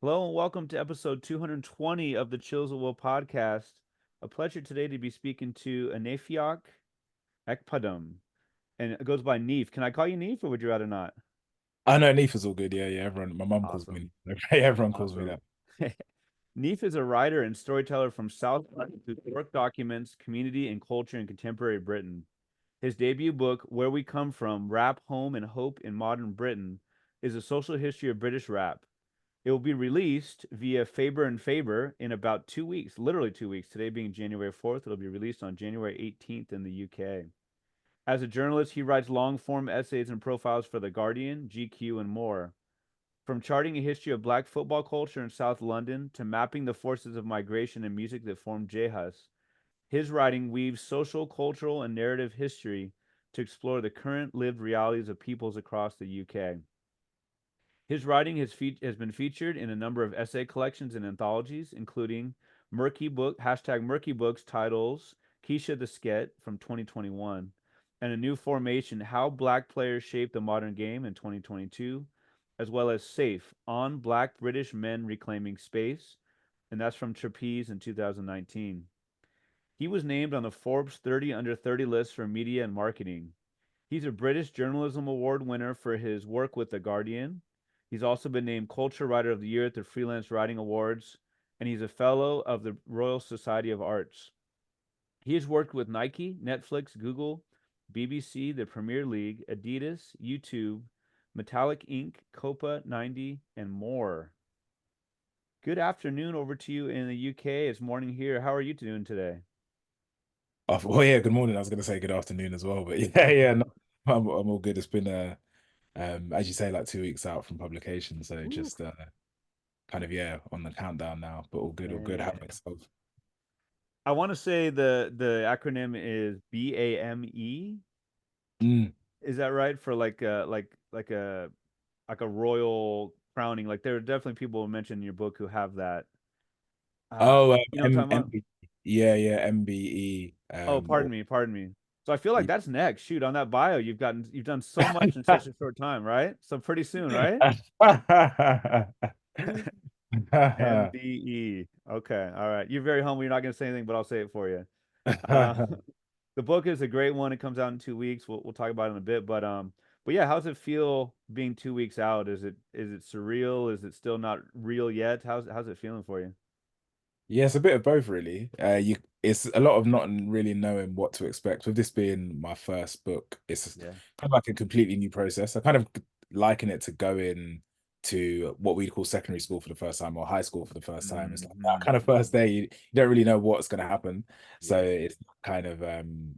Hello and welcome to episode 220 of the Chills at Will podcast. A pleasure today to be speaking to Aniefiok Ekpoudom. And it goes by Neef. Can I call you Neef or would you rather not? I know Neef is all good. Yeah, yeah. Everyone, my mum calls Awesome. me. Everyone calls me Awesome. that. Neef is a writer and storyteller from South London whose work documents community and culture in contemporary Britain. His debut book, Where We Come From Rap, Home, and Hope in Modern Britain, is a social history of British rap. It will be released via Faber and Faber in about 2 weeks, literally 2 weeks. Today being January 4th, it'll be released on January 18th in the UK. As a journalist, he writes long form essays and profiles for The Guardian, GQ, and more. From charting a history of black football culture in South London to mapping the forces of migration and music that formed JHUS, his writing weaves social, cultural, and narrative history to explore the current lived realities of peoples across the UK. His writing has been featured in a number of essay collections and anthologies, including Murky Books titles Keisha the Sket from 2021, and a new formation, How Black Players Shape the Modern Game in 2022, as well as Safe, On Black British Men Reclaiming Space, and that's from Trapeze in 2019. He was named on the Forbes 30 Under 30 list for media and marketing. He's a British Journalism Award winner for his work with The Guardian. He's also been named Culture Writer of the Year at the Freelance Writing Awards, and he's a fellow of the Royal Society of Arts. He has worked with Nike, Netflix, Google, BBC, the Premier League, Adidas, YouTube, Metallic Inc., Copa 90, and more. Good afternoon over to you in the UK. It's morning here. How are you doing today? Well, yeah. Good morning. I was gonna say good afternoon as well, but yeah, yeah. No, I'm all good. It's been as you say, like 2 weeks out from publication, so Ooh, just kind of on the countdown now. But all good, all good. How about dang. yourself? I want to say the acronym is BAME. Mm. Is that right? For like a royal crowning. Like there are definitely people mentioned in your book who have that. Oh, You know what I'm talking about? Yeah, yeah, MBE. Oh, Or pardon me. So I feel like that's next. Shoot, on that bio, you've done so much in such a short time, right? So pretty soon, right? MBE. Okay, all right. You're very humble. You're not gonna say anything, but I'll say it for you. Uh, the book is a great one. It comes out in 2 weeks. We'll talk about it in a bit, but yeah, how's it feel being 2 weeks out? Is it surreal? Is it still not real yet? How's it feeling for you? Yeah, it's a bit of both, really. It's a lot of not really knowing what to expect. With this being my first book, it's Yeah. kind of like a completely new process. I kind of liken it to going to what we'd call secondary school for the first time or high school for the first time. It's like that Hmm. kind of first day, you don't really know what's going to happen. So Yeah. it's kind of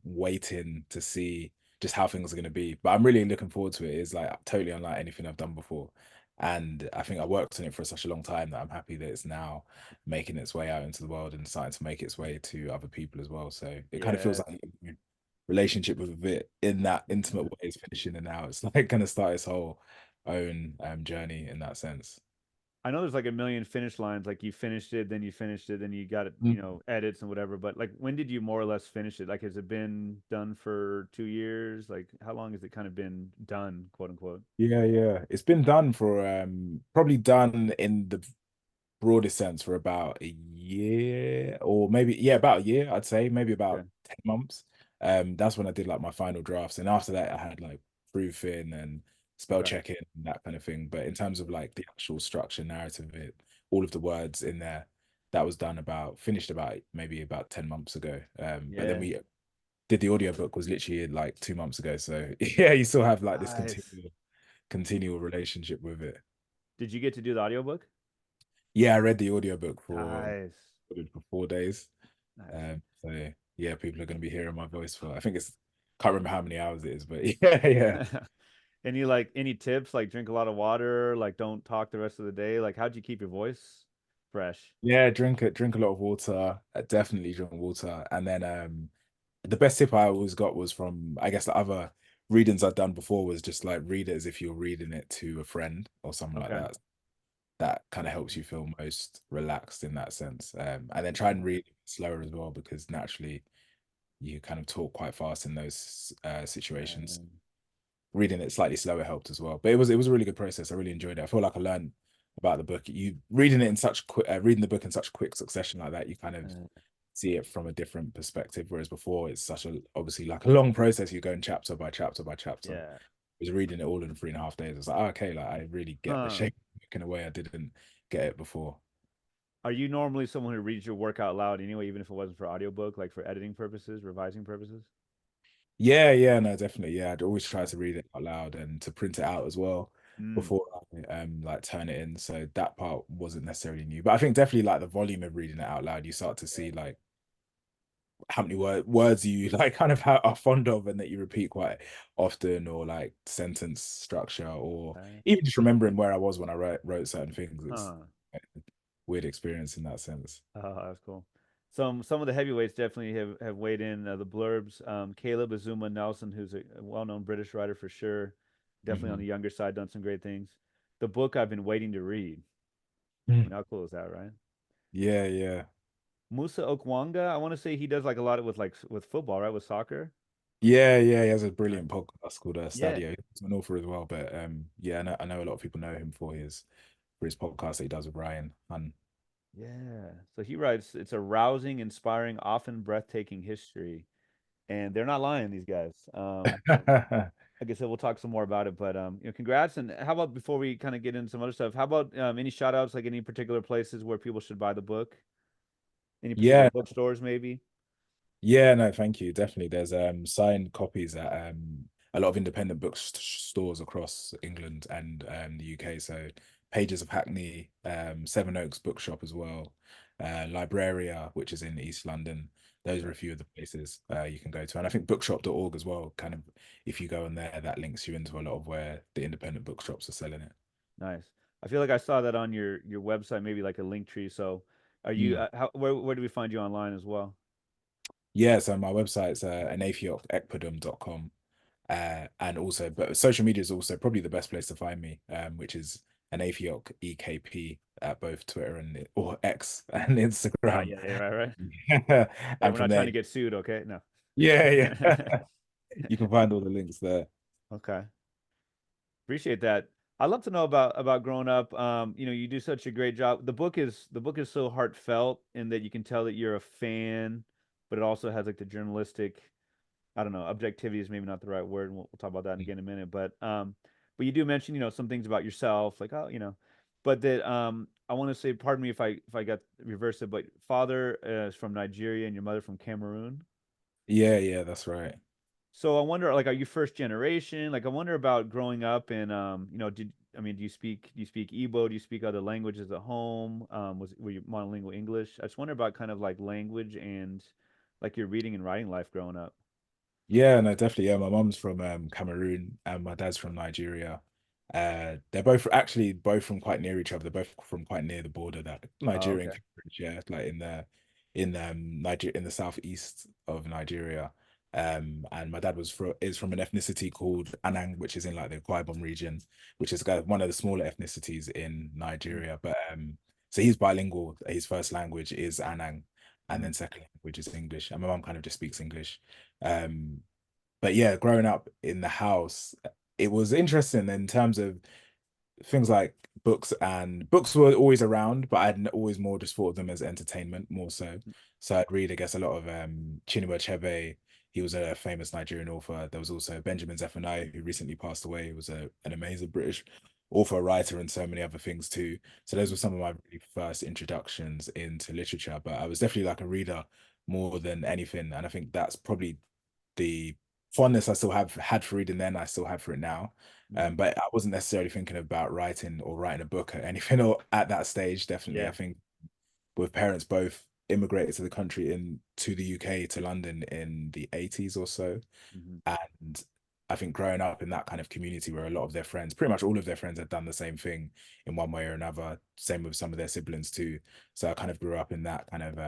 waiting to see just how things are going to be. But I'm really looking forward to it. It's like totally unlike anything I've done before. And I think I worked on it for such a long time that I'm happy that it's now making its way out into the world and starting to make its way to other people as well. So it kind of feels Yeah. like a relationship with it in that intimate way is finishing, and now it's like going to start its whole own journey in that sense. I know there's like a million finish lines. Like you finished it, then you finished it, then you got it, Mm. edits and whatever. But like, when did you more or less finish it? Like, has it been done for 2 years? Like, how long has it kind of been done, quote unquote? Yeah, yeah. It's been done for probably done in the broadest sense for about a year or maybe about a year, I'd say, maybe Okay. about 10 months. That's when I did like my final drafts. And after that I had like proofing and spell Okay. checking and that kind of thing. But in terms of like the actual structure, narrative of it, all of the words in there, that was done about finished about maybe about 10 months ago. But then Yeah. we did the audiobook was literally like 2 months ago. So yeah, you still have like this Nice. continual relationship with it. Did you get to do the audiobook? Yeah, I read the audiobook Nice. for 4 days. Nice. So yeah, people are going to be hearing my voice for I think it's can't remember how many hours it is, but yeah, yeah, Any tips? Like drink a lot of water, like don't talk the rest of the day. Like how'd you keep your voice fresh? yeah. Drink a lot of water. Definitely drink water, and then the best tip I always got was from I guess the other readings I've done before was just like read it as if you're reading it to a friend or something like Okay. that. That kind of helps you feel most relaxed in that sense. And then try and read slower as well because naturally you kind of talk quite fast in those situations. Um, Reading it slightly slower helped as well. But it was a really good process. I really enjoyed it. I feel like I learned about the book. You reading it in such quick, reading the book in such quick succession like that, you kind of Uh, see it from a different perspective. Whereas before, it's such a obviously like a long process. You're going chapter by chapter by chapter. yeah. Was reading it all in 3.5 days. It's like, oh, okay, like I really get the Huh. shape in a way I didn't get it before. Are you normally someone who reads your work out loud anyway, even if it wasn't for audiobook, like for editing purposes, revising purposes? Yeah, yeah, no, definitely. Yeah, I'd always try Okay. to read it out loud and to print it out as well Mm, before I like turn it in. So that part wasn't necessarily new. But I think definitely like the volume of reading it out loud, you start to see like how many words you like kind of are fond of and that you repeat quite often, or like sentence structure, or okay. even just remembering where I was when I wrote certain things. It's Huh. a weird experience in that sense. Oh, that's cool. Some of the heavyweights definitely have weighed in the blurbs. Caleb Azuma Nelson, who's a well-known British writer for sure, definitely on Mhm. the younger side, done some great things. The book I've been waiting to read. I Mm. mean, how cool is that, right? Yeah, yeah. Musa Okwanga, I want to say he does like a lot of with with football, right? With soccer. Yeah, yeah, he has a Uh, brilliant podcast called yeah, Stadio. He's an author as well, but yeah, I know a lot of people know him for his podcast that he does with Ryan. And yeah. So he writes, it's a rousing, inspiring, often breathtaking history, and they're not lying, these guys. Like I said, we'll talk some more about it, but congrats. And how about before we kind of get into some other stuff, how about any shout outs, like any particular places where people should buy the book? Any particular yeah, bookstores, maybe? yeah, no, thank you. Definitely. There's signed copies at a lot of independent bookstores across England and the UK. So Pages of Hackney, Seven Oaks Bookshop as well, Libraria, which is in East London. Those are a Right. few of the places you can go to. And I think bookshop.org as well, kind of if you go on there, that links you into a lot of where the independent bookshops are selling it. Nice. I feel like I saw that on your website, maybe like a link tree. So, are you? Mm. Where do we find you online as well? Yeah, so my website's Aniefiok Ekpoudom.com. And also, but social media is also probably the best place to find me, which is an Aniefiok EKP at both Twitter and or X and Ah, Instagram. yeah, yeah, right, right. Hey, And we're from not there, trying to get sued, okay? No. yeah, yeah, you can find all the links there. Okay. Appreciate that. I'd love to know about growing up. You do such a great job. The book is so heartfelt in that you can tell that you're a fan, but it also has like the journalistic, I don't know, objectivity is maybe not the right word, and we'll talk about that again in a minute. But you do mention, some things about yourself, like, but that I want to say, pardon me if I got reversed it, but father is from Nigeria and your mother from Cameroon. Yeah, yeah, that's right. So I wonder, like, are you first generation? Like, I wonder about growing up and do you speak Igbo? Do you speak other languages at home? Were you monolingual English? I just wonder about kind of like language and like your reading and writing life growing up. Yeah, no, definitely. Yeah, my mum's from Cameroon and my dad's from Nigeria. They're both actually both from quite near each other. They're both from quite near the border, that Oh, Nigerian okay. Cameroon, yeah, like in Niger in the southeast of Nigeria. And my dad is from an ethnicity called Anang, which is in like the Akwa Ibom region, which is kind of one of the smaller ethnicities in Mm, Nigeria. But so he's bilingual. His first language is Anang, and mm, then second language is English. And my mum kind of just speaks English. Um, but yeah, growing up in the house, it was interesting in terms of things like books, and books were always around, but I'd always more just thought of them as entertainment more so. mm, So I'd read, I guess, a lot of Chinua Achebe. He was a famous Nigerian author. There was also Benjamin Zephaniah, who recently passed away. He was an amazing British author, writer, and so many other things too. So those were mm, some of my really first introductions into literature. But I was definitely like a reader more than anything, and I think that's probably the fondness I still have had for reading then, I still have for it now. mm. But I wasn't necessarily thinking about writing a book or anything or at that stage. Definitely, I Yeah. think with parents both immigrated to the country in to the UK to London in the 80s or so. Hmm. And I think growing up in that kind of community where a lot of their friends, pretty much all of their friends had done the same thing in one way or another, same with some of their siblings too. So I kind of grew up in that kind of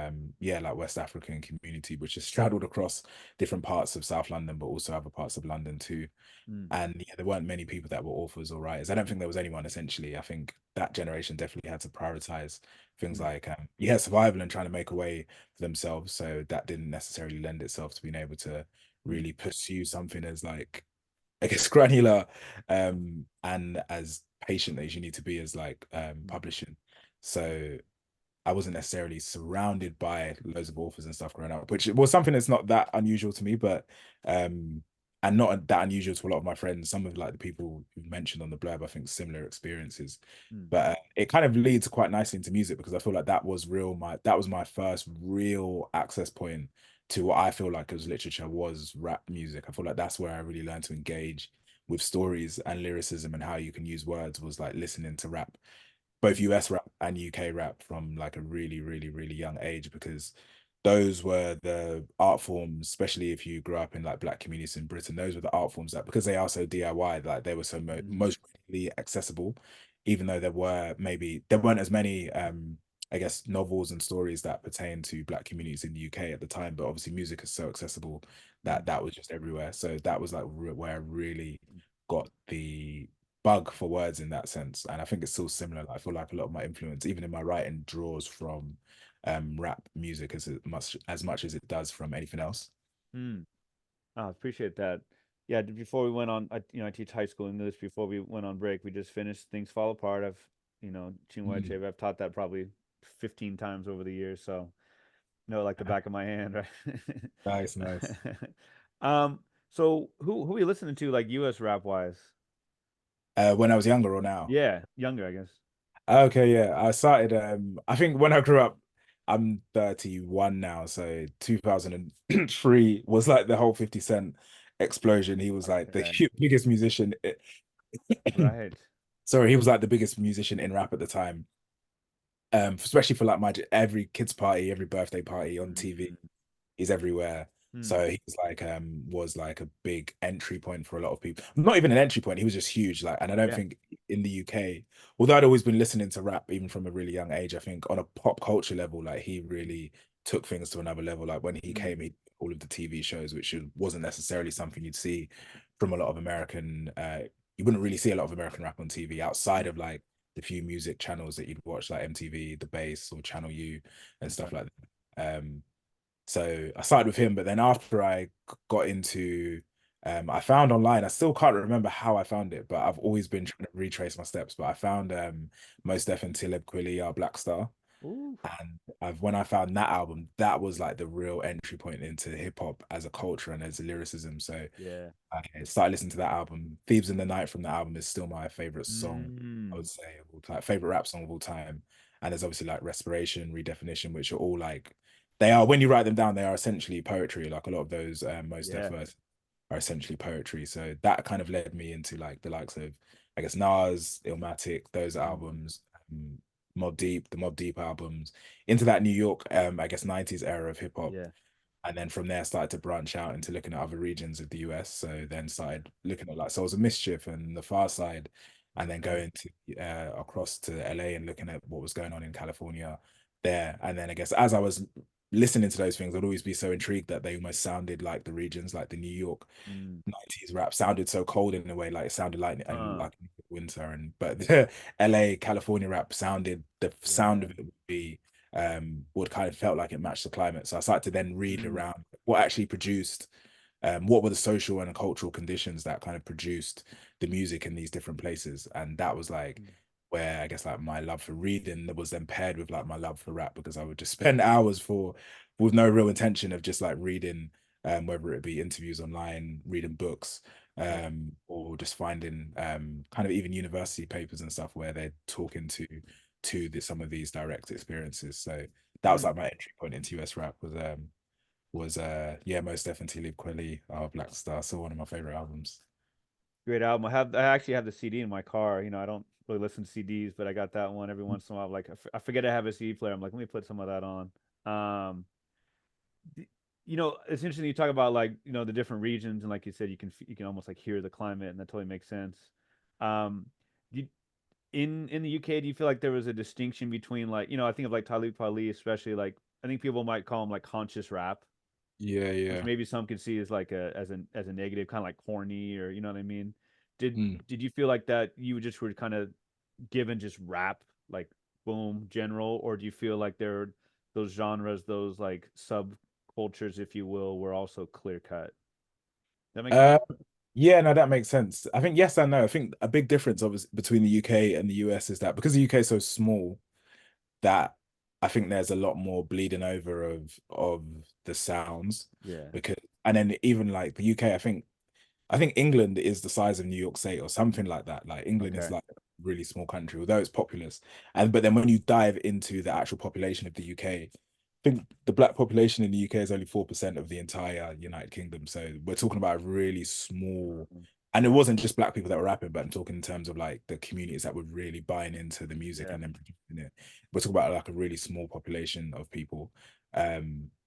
yeah, like West African community, which is straddled across different parts of South London, but also other parts of London too. Mm, And yeah, there weren't many people that were authors or writers. I don't think there was anyone essentially. I think that generation definitely had to prioritize things mm, like yeah, survival and trying to make a way for themselves. So that didn't necessarily lend itself to being able to mm, really pursue something as like I guess granular and as patient as you need to be as like Mm, publishing. So I wasn't necessarily surrounded by loads of authors and stuff growing up, which was something that's not that unusual to me, but um, and not that unusual to a lot of my friends. Some of like the people who mentioned on the blurb, I think similar experiences. mm, But it kind of leads quite nicely into music because I feel like that was real. That was my first real access point to what I feel like as literature was rap music. I feel like that's where I really learned to engage with stories and lyricism and how you can use words was like listening to rap, both mm, US rap and UK rap from like a really, really, really young age because those were the art forms, especially if you grew up in like black communities in Britain, those were the art forms that because they are so DIY, like they were so mm, most readily accessible, even though there weren't as many I guess novels and stories that pertain to black communities in the UK at the time, but obviously music is so accessible that mm, that was just everywhere. So that was like where I really got the bug for words in that sense. And I think it's still similar. Like, I feel like a lot of my influence, even in my writing, draws from rap music as much as it does from anything else. mm. I appreciate that. Yeah, before we went on, I teach high school English. Before we went on break, we just finished Things Fall Apart. Mm. I've taught that probably 15 times over the years, so know it like the back of my hand, right? Nice, nice. Um, so who are you listening to, like US rap wise? When I was younger or now? Yeah, younger, I guess. Okay, yeah. I started I think when I grew up, I'm 31 now, so 2003 was like the whole 50 Cent explosion. He was like the Okay, biggest musician. right. Sorry, he was like the biggest musician in rap at the time. Especially for like my every kids party, every birthday party on TV. Mm, He's everywhere. mm, So he's like was like a big entry point for a lot of people. Not even an entry point, he was just huge. Like, and I don't yeah. think in the UK, although I'd always been listening to rap even from a really young age, I think on a pop culture level, like he really took things to another level. Like when he Mm, came, he all of the TV shows, which wasn't necessarily something you'd see from a lot of American you wouldn't really see a lot of American rap on TV outside mm, of like the few music channels that you'd watch, like MTV, The Base, or Channel U and stuff okay. like that. So I started with him, but then after I got into, I found online, I still can't remember how I found it, but I've always been trying to retrace my steps. But I found Most Def and Talib Kweli, our Black Star. Ooh, And when I found that album, that was like the real entry point into hip hop as a culture and as a lyricism. So yeah. I started listening to that album. Thieves in the Night from the album is still my favorite song, I Mm, would say, of all time, favorite rap song of all time. And there's obviously like Respiration, Redefinition, which are all like they are when you write them down, they are essentially poetry. Like a lot of those most Def yeah. verses are essentially poetry. So that kind of led me into like the likes of I guess Nas, Illmatic, those Mm, albums, Mob Deep, the Mob Deep albums, into that New York I guess 90s era of hip hop, yeah. and then from there started to branch out into looking at other regions of the US. So then started looking at like Souls of Mischief and the Far Side, and then Okay. going to across to LA and looking at what was going on in California there. And then I guess as I was listening to those things, I'd always be so intrigued that they almost sounded like the regions, like the New York Mm, 90s rap sounded so cold in a way, like it sounded uh, like winter, and but the LA California rap sounded the sound yeah. of it would kind of felt like it matched the climate. So I started to then read Mm, around what actually produced what were the social and cultural conditions that kind of produced the music in these different places. And that was like mm, where I guess like my love for reading that was then paired with like my love for rap because I would just spend hours for with no real intention of just like reading whether it be interviews online, reading books, yeah. or just finding kind of even university papers and stuff where they're talking to some of these direct experiences. So that was Mm. like my entry point into US rap was yeah, most definitely Live Quelly, Black Star, still one of my favorite albums. Great album. I actually have the CD in my car. I don't really listen to CDs, but I got that one every once in a while. Like I forget I have a CD player. I'm like, let me put some of that on. Um, it's interesting you talk about like the different regions, and like you said, you can almost like hear the climate, and that totally makes sense. Um, do, in the UK, do you feel like there was a distinction between like I think of like Talib Kweli, especially like I think people might call him like conscious rap, Yeah, which yeah. maybe some could see as like as a negative, kind of like corny, or you know what I mean. Did Mm. did you feel like that you just were kind of given just rap, like boom, general, or do you feel like there those genres, those like subcultures, if you will, were also clear cut? That make Uh, sense? Yeah, no, that makes sense. I think yes and no. I think a big difference obviously between the UK and the US is that because the UK is so small, that I think there's a lot more bleeding over of the sounds Yeah. because and then even like the UK, I think England is the size of New York State or something like that. Like England is Okay. like a really small country, although it's populous. And but then when you dive into the actual population of the UK, I think the black population in the UK is only 4% of the entire United Kingdom. So we're talking about a really small, Mhm. and it wasn't just black people that were rapping, but I'm talking in terms of like the communities that were really buying into the music Yeah. and then producing it. We're talking about like a really small population of people.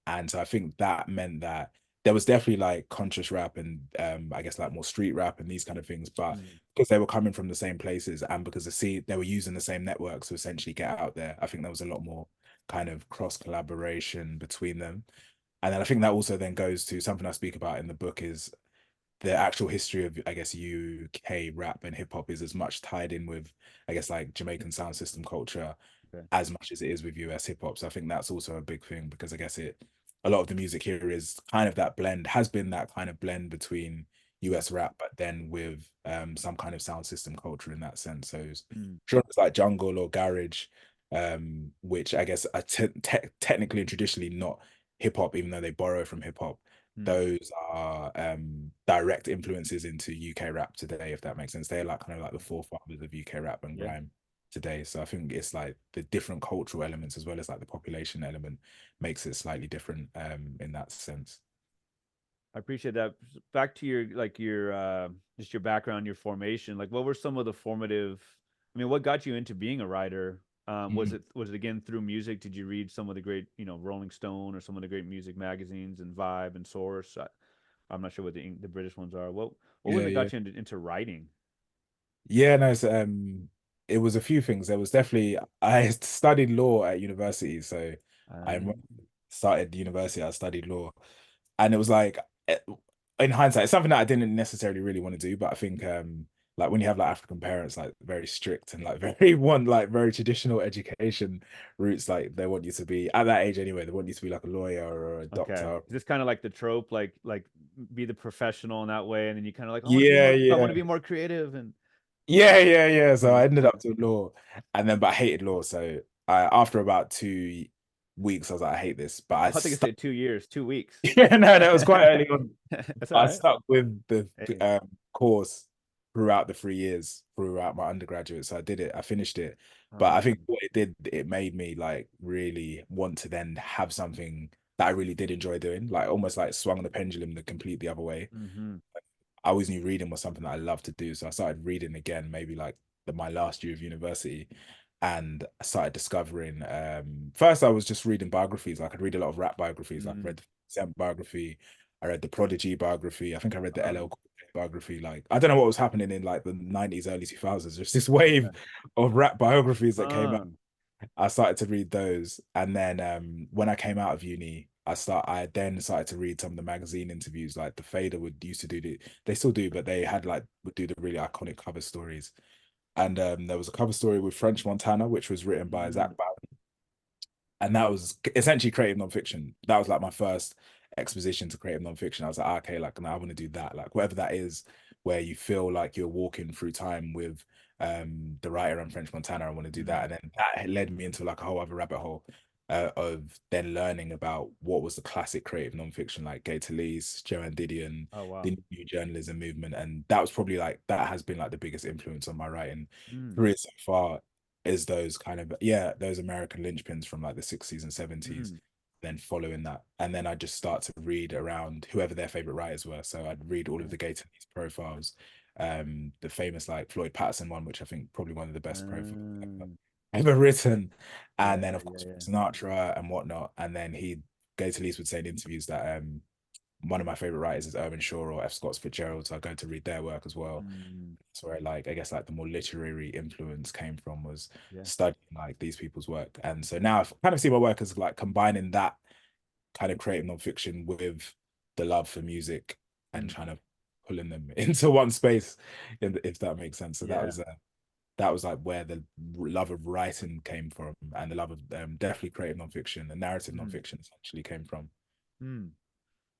And so I think that meant that there was definitely like conscious rap and I guess like more street rap and these kind of things, but Mm. because they were coming from the same places and because they were using the same networks to essentially get out there, I think there was a lot more kind of cross collaboration between them. And then I think that also then goes to something I speak about in the book is the actual history of I guess UK rap and hip hop is as much tied in with I guess like Jamaican sound system culture Okay. as much as it is with US hip hop. So I think that's also a big thing because I guess a lot of the music here is kind of that blend, has been that kind of blend between Mm. US rap, but then with some kind of sound system culture in that sense. So Mm. genres like jungle or garage, which I guess are technically and traditionally not hip hop, even though they borrow from hip hop. Mm. Those are direct influences into UK rap today, if that makes sense. They're like kind of like the forefathers of UK rap and Yeah. grime today. So I think it's like the different cultural elements as well as like the population element makes it slightly different in that sense. I appreciate that. Back to your like your just your background, your formation. Like, what were some of the formative? I mean, what got you into being a writer? Mm. Was it again through music? Did you read some of the great, Rolling Stone or some of the great music magazines and Vibe and Source? I'm not sure what the British ones are. What was Yeah, it yeah. got you into writing? Yeah, no, it was a few things. There was definitely I studied law at university, so I Uh, started university, I studied law. And it was like eh, in hindsight, it's something that I didn't necessarily really want to do, but I think like when you have like African parents, like very strict and like very traditional education routes, like they want you to be at that age anyway, they want you to be like a lawyer or a okay, doctor. is this kind of like the trope, like be the professional in that way, and then you kind of like Yeah, I want to yeah. be more creative and Yeah. So yeah. I ended up doing law, and then but I hated law. So after about 2 weeks, I was like, I hate this. But I I think I stuck. said 2 years, 2 weeks. Yeah, no, that was quite early on. That's all I right. stuck with the Hey. course throughout the 3 years, throughout my undergraduate. So I did it. I finished it. But I Um, think what it did, it made me like really want to then have something that I really did enjoy doing, like almost like swung the pendulum the complete the other way. hmm I always knew reading was something that I loved to do. So I started reading again, maybe like my last year of university. And I started discovering first I was just reading biographies. Like I'd read a lot of rap biographies. Like I read hmm the Cent biography, I read the Prodigy biography, I think I read the Um, LL Cool J biography. Like I don't know what was happening in like the 90s, early 2000s. There's this okay. wave of rap biographies that came out. Um, I started to read those, and then when I came out of uni, I then started to read some of the magazine interviews. Like the Fader would used to do they still do, but they had like would do the really iconic cover stories. And there was a cover story with French Montana, which was written by mm, Zach Baron, and that was essentially creative nonfiction. That was like my first exposition to creative nonfiction. I was like, "Ah, okay, like now I want to do that, like whatever that is, where you feel like you're walking through time with the writer and French Montana. I want to do that, mm, and then that led me into like a whole other rabbit hole of then learning about what was the classic creative nonfiction, like Gay Talese, Joanne Didion, oh wow. the new journalism movement, and that was probably like that has been like the biggest influence on my writing Mm, career so far is those kind of yeah those American linchpins from like the 60s and 70s, mm, then following that, and then I just start to read around whoever their favorite writers were. So I'd read all of yeah. the Gator profiles, the famous like Floyd Patterson one, which I think probably one of the best profiles Um, ever written, and then yeah, of yeah, course yeah. Sinatra and whatnot, and then Gator Lees would say in interviews that one of my favorite writers is Irvin Shaw or F. Scott Fitzgerald, so I go to read their work as well. Mm, So where like I guess like the more literary influence came from was yeah. studying like these people's work. And so now I kind of see my work as like combining that kind of creative nonfiction with the love for music and Mm, trying to pulling them into one space, if that makes sense. So yeah. that was like where the love of writing came from, and the love of definitely creative nonfiction and narrative Mm, nonfiction essentially came from. mm.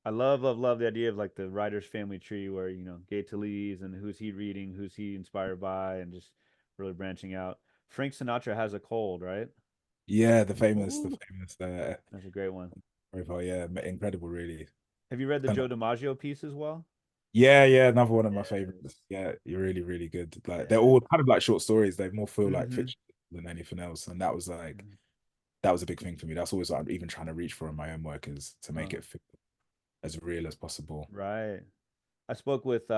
I love, love, love the idea of like the writer's family tree where, Gay Talese and who's he reading, who's he inspired by, and just really branching out. Frank Sinatra has a cold, right? Yeah, the Ooh, famous that's a great one. profile. Yeah, incredible, really. Have you read the Kind Joe of, DiMaggio piece as well? yeah, yeah, another one of my Yes. favorites. Yeah, you're really, really good. Like they're Yeah. all kind of like short stories. They more feel like Mm-hmm. fiction than anything else, and that was a big thing for me. That's always what I'm even trying to reach for in my own work is to Uh, make it feel as real as possible. right. I spoke with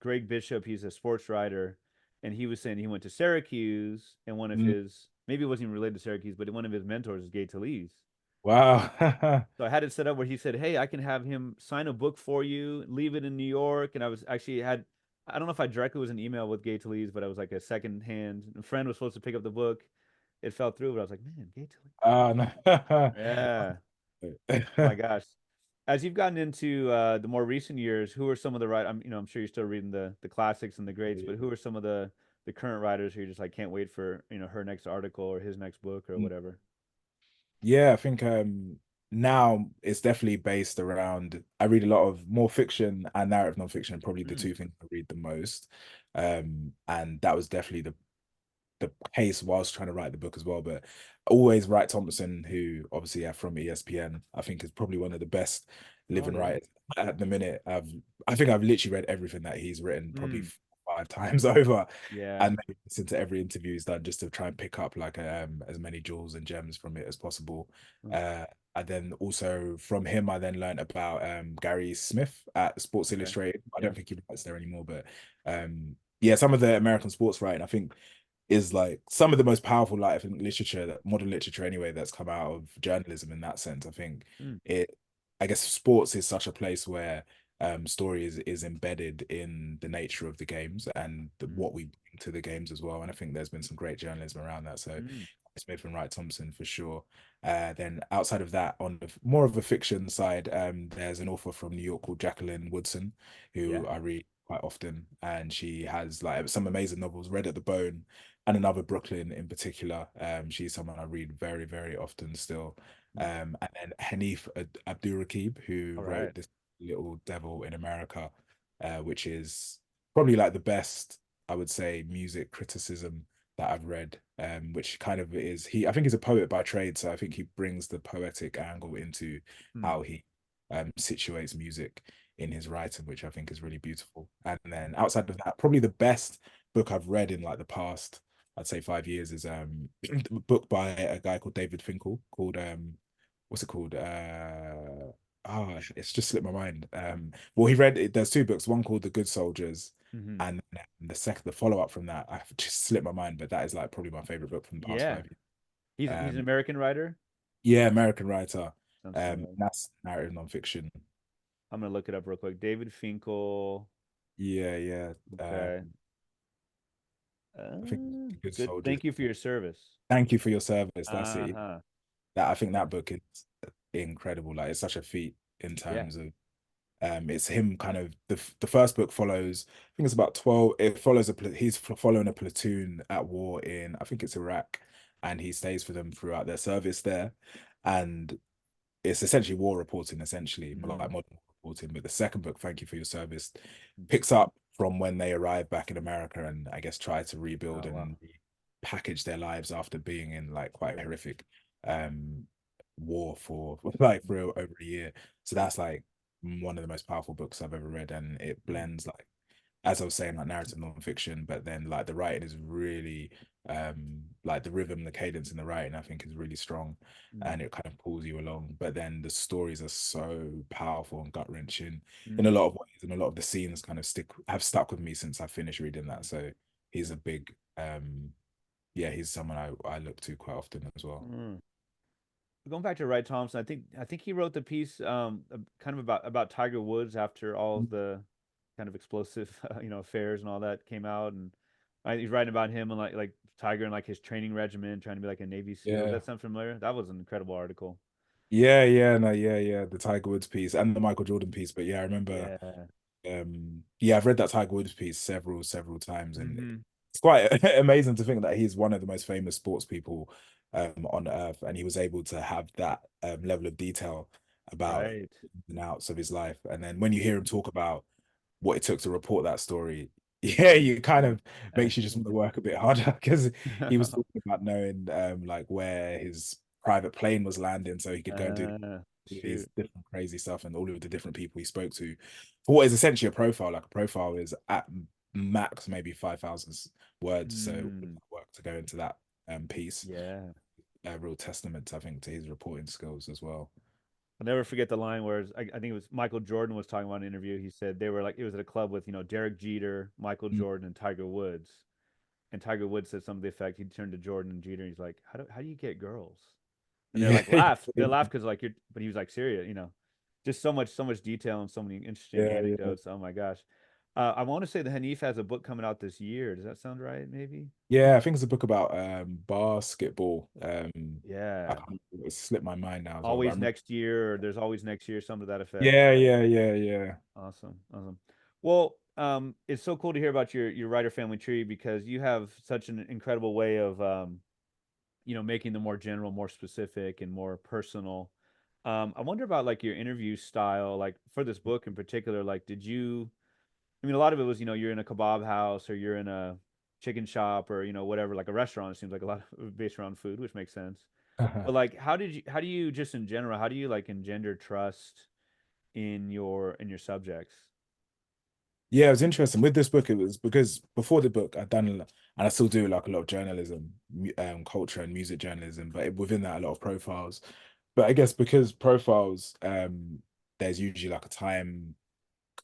Greg Bishop. He's a sports writer, and he was saying he went to Syracuse, and one of Mm, his maybe it wasn't even related to Syracuse, but one of his mentors is Gay Talese. wow. So I had it set up where he said, "Hey, I can have him sign a book for you, leave it in New York." And I was actually had I don't know if I directly was an email with Gay Talese, but I was like a second hand. A friend was supposed to pick up the book. It fell through, but I was like, "Man, Gay Talese." No. Yeah. Oh my gosh. As you've gotten into the more recent years, who are some of the I'm sure you're still reading the classics and the greats, but who are some of the current writers who you're just like can't wait for, her next article or his next book or whatever? Yeah, I think now it's definitely based around I read a lot of more fiction and narrative nonfiction, probably the Mm, two things I read the most. And that was definitely the case whilst trying to write the book as well. But always Wright Thompson, who obviously from ESPN, I think is probably one of the best oh living yeah. writers at the minute. I think I've literally read everything that he's written probably Mm, 5 times over, yeah. and maybe listen to every interview he's done just to try and pick up like as many jewels and gems from it as possible. Mm, Uh, and then also from him, I then learned about Gary Smith at Sports okay. Illustrated. I Yeah. don't think he writes there anymore, but yeah, some of the American sports writing, I think is like some of the most powerful like I think literature that modern literature anyway that's come out of journalism in that sense. I think Mm, it I guess sports is such a place where story is embedded in the nature of the games and mm, what we bring to the games as well. And I think there's been some great journalism around that. So mm, Smith and Wright Thompson for sure. Then outside of that, on more of a fiction side, there's an author from New York called Jacqueline Woodson, yeah. who I read quite often, and she has like some amazing novels, Red at the Bone, and another Brooklyn in particular. She's someone I read very, very often still. Mm, And then Hanif Abdurraqib, who all wrote right. this Little Devil in America, which is probably like the best, I would say, music criticism that I've read, which kind of is I think he's a poet by trade, so I think he brings the poetic angle into Mm, how he situates music in his writing, which I think is really beautiful. And then outside of that, probably the best book I've read in like the past, I'd say 5 years is a book by a guy called David Finkel called what's it called? Oh, it's just slipped my mind. Well, he read there's two books, one called The Good Soldiers, hmm. and the follow up from that, I've just slipped my mind, but that is like probably my favorite book from the past Yeah. 5 years. He's an Um, American writer. yeah, American writer. Sounds familiar. That's narrative nonfiction. I'm gonna look it up real quick. David Finkel. Yeah, yeah. Okay. I think Good Good. Soldiers. Thank you for your service. Thank you for your service. That's it. Uh-huh. That I think Yeah. that book is incredible. Like it's such a feat in Yeah. terms of it's him kind of the first book follows I think it's about 12 it follows he's following a platoon at war in I think it's Iraq, and he stays for them throughout their service there, and it's essentially war reporting, essentially Hmm. like modern reporting. But the second book, Thank You for Your Service, Hmm. picks up from when they arrive back in America and I guess try to rebuild Oh wow. and package their lives after being in like quite horrific um war for like for over a year. So that's like one of the most powerful books I've ever read, and it Mm, blends like as I was saying, like narrative nonfiction, but then like the writing is really like the rhythm, the cadence in the writing, I think is really strong, mm, and it kind of pulls you along. But then the stories are so powerful and gut wrenching in a mm, lot of ways, and a lot of the scenes kind of have stuck with me since I finished reading that. So he's a big yeah, he's someone I look to quite often as well. mm. Going back to Wright Thompson, I think he wrote the piece kind of about Tiger Woods after all of the kind of explosive affairs and all that came out, and he's writing about him and like Tiger and like his training regimen, trying to be like a Navy SEAL. Does Yeah. that sound familiar? That was an incredible article. Yeah, yeah, no, yeah, yeah. The Tiger Woods piece and the Michael Jordan piece. But yeah, I remember Yeah. yeah, I've read that Tiger Woods piece several times, and Hmm. it's quite amazing to think that he's one of the most famous sports people on earth, and he was able to have that level of detail about Right. the ins and outs of his life. And then when you hear him talk about what it took to report that story, yeah, you kind of makes you just want to work a bit harder because he was talking about knowing like where his private plane was landing so he could go and do these Shoot. different crazy stuff and all of the different people he spoke to for what is essentially a profile. Like a profile is at max maybe 5,000 words. So Mm, work to go into that piece, yeah. a real testament, I think, to his reporting skills as well. I'll never forget the line where I think it was Michael Jordan was talking about in an interview. He said they were like, it was at a club with, Derek Jeter, Michael Mm. Jordan, and Tiger Woods. And Tiger Woods said something to the effect, he turned to Jordan and Jeter, and he's like, how do you get girls? And they're Yeah, like, laugh. They laugh because like but he was like serious, just so much detail and so many interesting yeah, yeah. anecdotes. Oh my gosh. I want to say the Hanif has a book coming out this year. Does that sound right? Maybe. Yeah, I think it's a book about basketball. I Yeah. can't, it slipped my mind now as well. But Always next year, or there's always next year, something to that effect. yeah, yeah, yeah, yeah. Awesome. Awesome. Well, it's so cool to hear about your writer family tree because you have such an incredible way of making them more general, more specific, and more personal. I wonder about like your interview style, like for this book in particular. Like, did you? I mean, a lot of it was you're in a kebab house or you're in a chicken shop or whatever, like a restaurant. It seems like a lot of based around food, which makes sense. But like, how do you just in general, how do you like engender trust in your subjects? Yeah, it was interesting with this book. It was because before the book, I'd done, and I still do like a lot of journalism, culture and music journalism, but within that, a lot of profiles. But I guess because profiles, there's usually like a time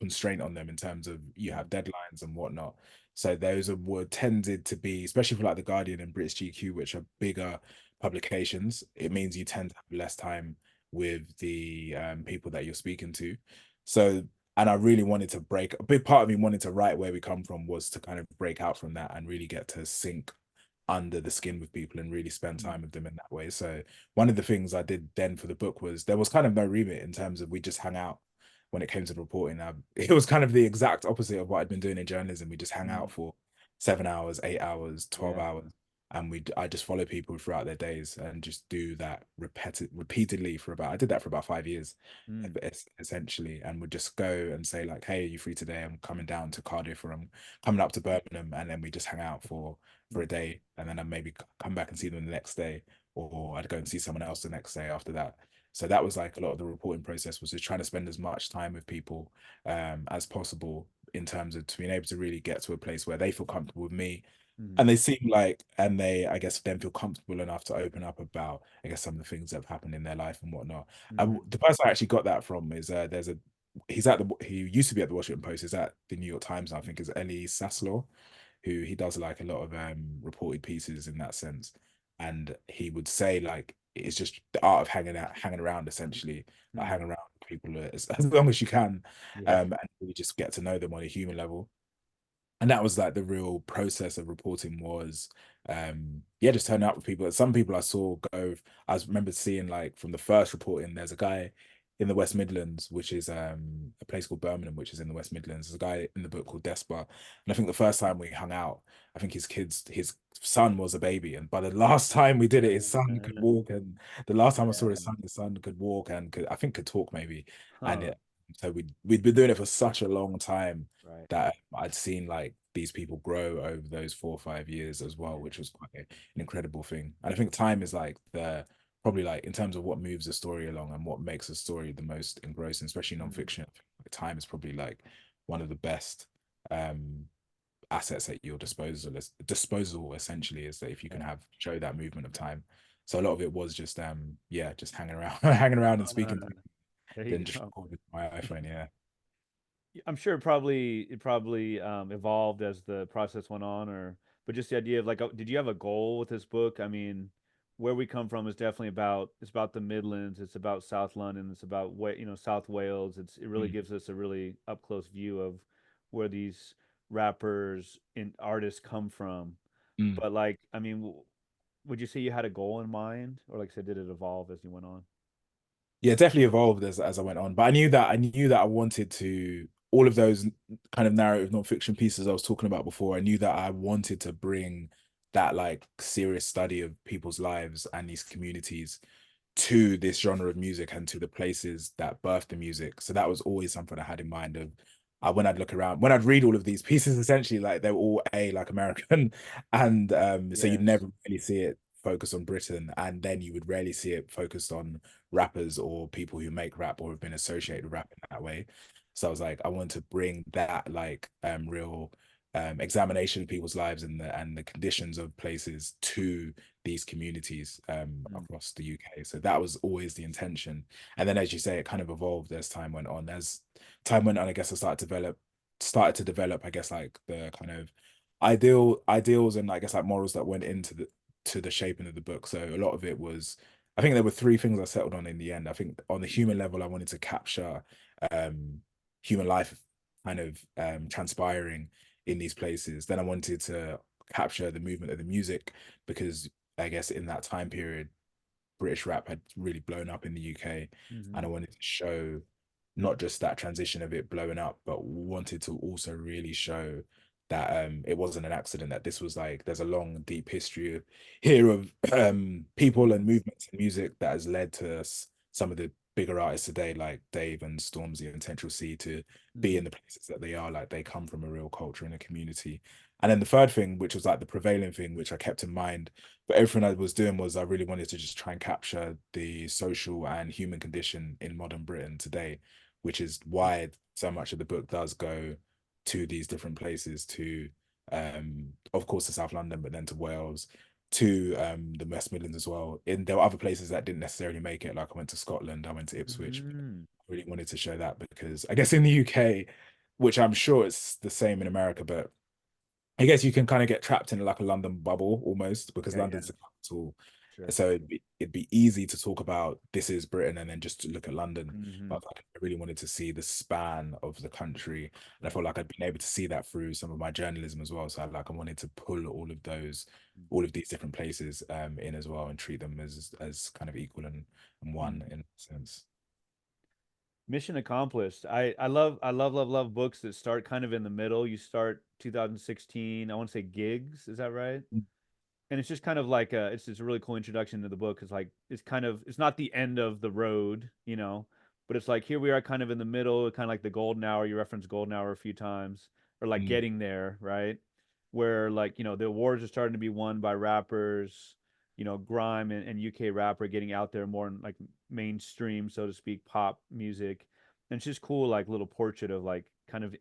constraint on them in terms of you have Mm, deadlines and whatnot. So those were tended to be, especially for like the Guardian and British GQ, which are bigger publications. It means you tend to have less time with the people that you're speaking to. So, and I really wanted to break. A big part of me wanted to write where we come from was to kind of break out from that and really get to sink under the skin with people and really spend mm, time with them in that way. So one of the things I did then for the book was there was kind of no remit in terms of we just hung out when it came to the reporting. It was kind of the exact opposite of what I'd been doing in journalism. We just hang out mm, for 7 hours, 8 hours, 12 yeah. hours. And I just follow people throughout their days and just do that repeatedly for about, I did that for about 5 years Mm, essentially, and would just go and say like, hey, are you free today? I'm coming down to Cardiff or I'm coming up to Birmingham, and then we just hang out for mm, a day, and then I maybe come back and see them the next day, or I'd go and see someone else the next day after that. So that was like a lot of the reporting process was just trying to spend as much time with people as possible in terms of to being able to really get to a place where they feel comfortable with me mm, and they seem like and they I guess then feel comfortable enough to open up about I guess some of the things that have happened in their life and whatnot. mm, The person I actually got that from is there's a he used to be at the Washington Post, is at the New York Times now, I think, is Ellie Sassler, who he does like a lot of reported pieces in that sense. And he would say like it's just the art of hanging around essentially, like mm, hang around people as long as you can, yeah. and you just get to know them on a human level. And that was like the real process of reporting was yeah, just turning up with people. Some people I saw go, I remember seeing like from the first reporting, there's a guy in the West Midlands, which is a place called Birmingham, which is in the West Midlands. There's a guy in the book called Despa. And I think the first time we hung out, I think his son was a baby. And by the last time we did it, his son could Uh, walk. And the last time I saw yeah. his son could walk and I think could talk maybe. And Huh. so we'd been doing it for such a long time Right. that I'd seen like these people grow over those 4 or 5 years as well, which was quite an incredible thing. And I think time is like the probably like in terms of what moves a story along and what makes a story the most engrossing, especially Mm, nonfiction. Time is probably like one of the best um assets at your disposal essentially, is that if you can yeah. have show that movement of time. So a lot of it was just yeah, just hanging around hanging around and Uh, speaking to people, there you then just go. recording my iPhone, yeah. I'm sure it probably evolved as the process went on, or but just the idea of like, did you have a goal with this book? I mean, where we come from is definitely it's about the Midlands, it's about South London, it's about South Wales. It really Mm, gives us a really up close view of where these rappers and artists come from. mm. But like, I mean, would you say you had a goal in mind, or like I said, did it evolve as you went on? Yeah, it definitely evolved as I went on. But I knew that I wanted to all of those kind of narrative nonfiction pieces I was talking about before. I knew that I wanted to bring that like serious study of people's lives and these communities to this genre of music and to the places that birthed the music. So that was always something I had in mind of when I'd look around, when I'd read all of these pieces, essentially, like they were all like American, and so you'd Yes. never really see it focused on Britain, and then you would rarely see it focused on rappers or people who make rap or have been associated with rap in that way. So I was like, I want to bring that like real examination of people's lives and the conditions of places to these communities Mm. across the UK. So that was always the intention. And then, as you say, it kind of evolved as time went on. As time went on, I guess I started to develop, I guess, like the kind of ideals and I guess like morals that went into the shaping of the book. So a lot of it was, I think there were three things I settled on in the end. I think on the human level, I wanted to capture um, human life kind of transpiring in these places. Then I wanted to capture the movement of the music because I guess in that time period, British rap had really blown up in the UK, and Mm-hmm. I wanted to show not just that transition of it blowing up, but wanted to also really show that it wasn't an accident, that this was like there's a long, deep history here of people Mm-hmm. and movements and music that has led to some of the bigger artists today, like Dave and Stormzy and Central C, to be Mm-hmm. in the places that they are. Like they come from a real culture and a community. And then the third thing, which was like the prevailing thing, which I kept in mind, but everything I was doing was I really wanted to just try and capture the social and human condition in modern Britain today, which is why so much of the book does go to these different places, to of course to South London, but then to Wales, to the West Midlands as well. And there were other places that didn't necessarily make it, like I went to Scotland, I went to Ipswich. Mm. I really wanted to show that because I guess in the UK, which I'm sure it's the same in America, but I guess you can kind of get trapped in like a London bubble almost because Okay, yeah, London's the capital. sure. So it'd be easy to talk about this is Britain and then just to look at London. Mm-hmm. But like, I really wanted to see the span of the country. And I Right. felt like I'd been able to see that through some of my journalism as well. So I wanted to pull Mm. all of these different places in as well and treat them as kind of equal and one Mm. in a sense. Mission accomplished. I love books that start kind of in the middle. You start 2016, I want to say Gigs, is that right? And it's just kind of like it's just a really cool introduction to the book. It's like it's kind of it's not the end of the road, but it's like here we are kind of in the middle, kind of like the golden hour. You referenced golden hour a few times, or like Mm, getting there, right? Where like the awards are starting to be won by rappers, grime and UK rap are getting out there more in like mainstream, so to speak, pop music. And it's just cool, like little portrait of like kind of